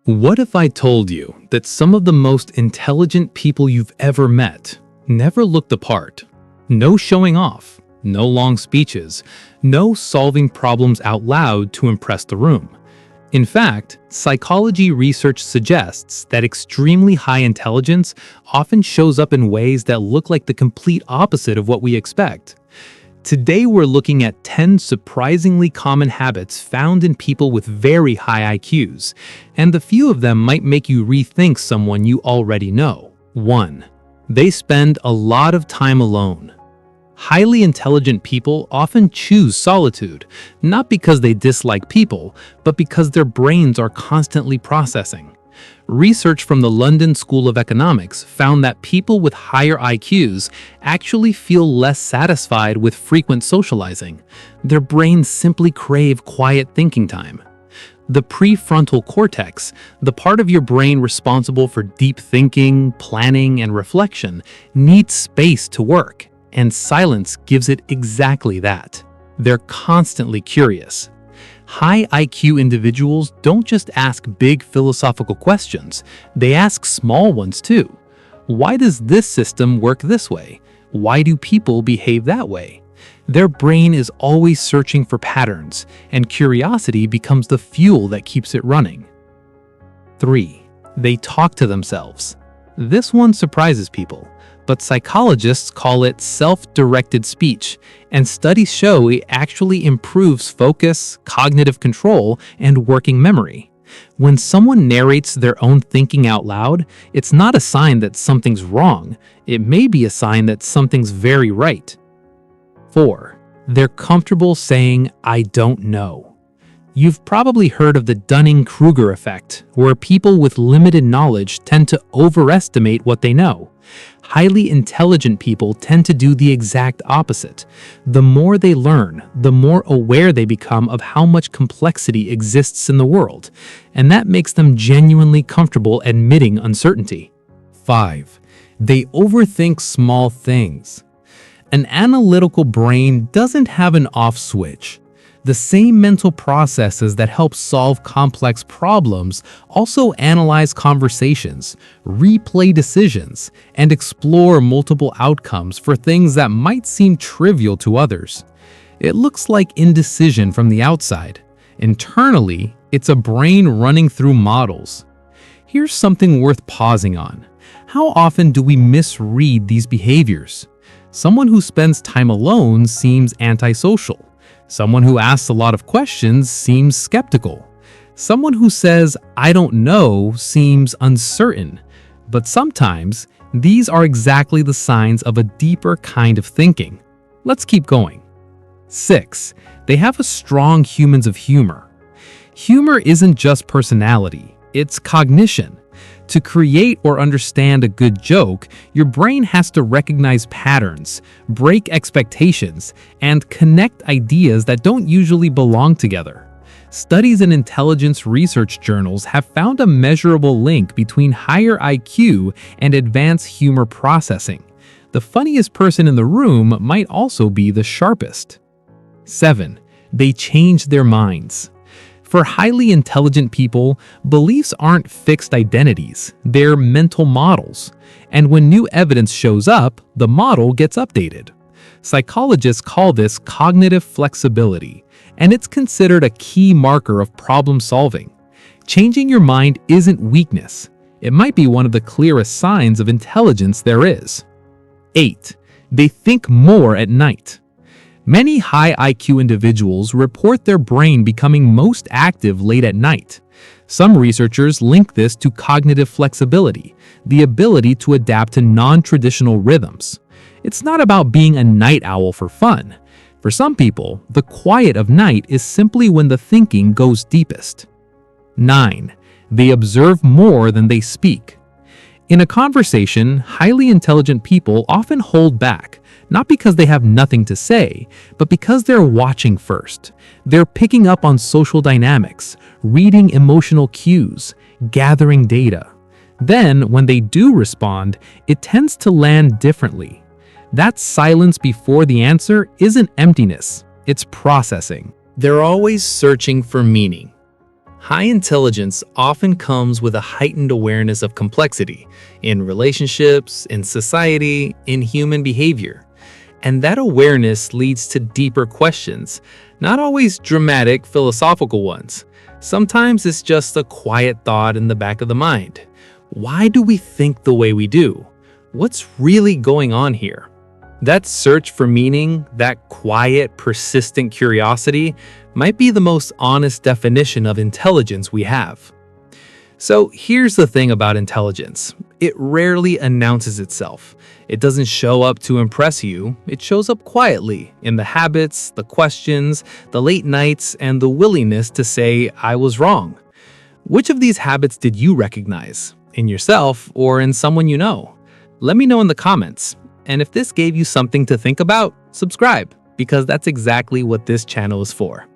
What if I told you that some of the most intelligent people you've ever met never looked the part? No showing off, no long speeches, no solving problems out loud to impress the room. In fact, psychology research suggests that extremely high intelligence often shows up in ways that look like the complete opposite of what we expect. Today we're looking at 10 surprisingly common habits found in people with very high IQs, and the few of them might make you rethink someone you already know. 1. They spend a lot of time alone. Highly intelligent people often choose solitude, not because they dislike people, but because their brains are constantly processing. Research from the London School of Economics found that people with higher IQs actually feel less satisfied with frequent socializing. Their brains simply crave quiet thinking time. The prefrontal cortex, the part of your brain responsible for deep thinking, planning, and reflection, needs space to work, and silence gives it exactly that. They're constantly curious. High IQ individuals don't just ask big philosophical questions, they ask small ones too. Why does this system work this way? Why do people behave that way? Their brain is always searching for patterns, and curiosity becomes the fuel that keeps it running. 3. They talk to themselves. This one surprises people, but psychologists call it self-directed speech, and studies show it actually improves focus, cognitive control, and working memory. When someone narrates their own thinking out loud, it's not a sign that something's wrong. It may be a sign that something's very right. 4. They're comfortable saying, "I don't know." You've probably heard of the Dunning-Kruger effect, where people with limited knowledge tend to overestimate what they know. Highly intelligent people tend to do the exact opposite. The more they learn, the more aware they become of how much complexity exists in the world, and that makes them genuinely comfortable admitting uncertainty. 5. They overthink small things. An analytical brain doesn't have an off switch. The same mental processes that help solve complex problems also analyze conversations, replay decisions, and explore multiple outcomes for things that might seem trivial to others. It looks like indecision from the outside. Internally, it's a brain running through models. Here's something worth pausing on. How often do we misread these behaviors? Someone who spends time alone seems antisocial. Someone who asks a lot of questions seems skeptical. Someone who says, "I don't know," seems uncertain. But sometimes, these are exactly the signs of a deeper kind of thinking. Let's keep going. 6. They have a strong humans of humor. Humor isn't just personality, it's cognition. To create or understand a good joke, your brain has to recognize patterns, break expectations, and connect ideas that don't usually belong together. Studies in intelligence research journals have found a measurable link between higher IQ and advanced humor processing. The funniest person in the room might also be the sharpest. 7. They change their minds. For highly intelligent people, beliefs aren't fixed identities, they're mental models. And when new evidence shows up, the model gets updated. Psychologists call this cognitive flexibility, and it's considered a key marker of problem solving. Changing your mind isn't weakness. It might be one of the clearest signs of intelligence there is. 8. They think more at night. Many high IQ individuals report their brain becoming most active late at night. Some researchers link this to cognitive flexibility, the ability to adapt to non-traditional rhythms. It's not about being a night owl for fun. For some people, the quiet of night is simply when the thinking goes deepest. 9. They observe more than they speak. In a conversation, highly intelligent people often hold back, not because they have nothing to say, but because they're watching first. They're picking up on social dynamics, reading emotional cues, gathering data. Then, when they do respond, it tends to land differently. That silence before the answer isn't emptiness, it's processing. They're always searching for meaning. High intelligence often comes with a heightened awareness of complexity in relationships, in society, in human behavior. And that awareness leads to deeper questions, not always dramatic philosophical ones. Sometimes it's just a quiet thought in the back of the mind. Why do we think the way we do? What's really going on here? That search for meaning, that quiet, persistent curiosity, might be the most honest definition of intelligence we have. So here's the thing about intelligence. It rarely announces itself. It doesn't show up to impress you. It shows up quietly in the habits, the questions, the late nights, and the willingness to say, I was wrong. Which of these habits did you recognize? In yourself or in someone you know? Let me know in the comments. And if this gave you something to think about, subscribe, because that's exactly what this channel is for.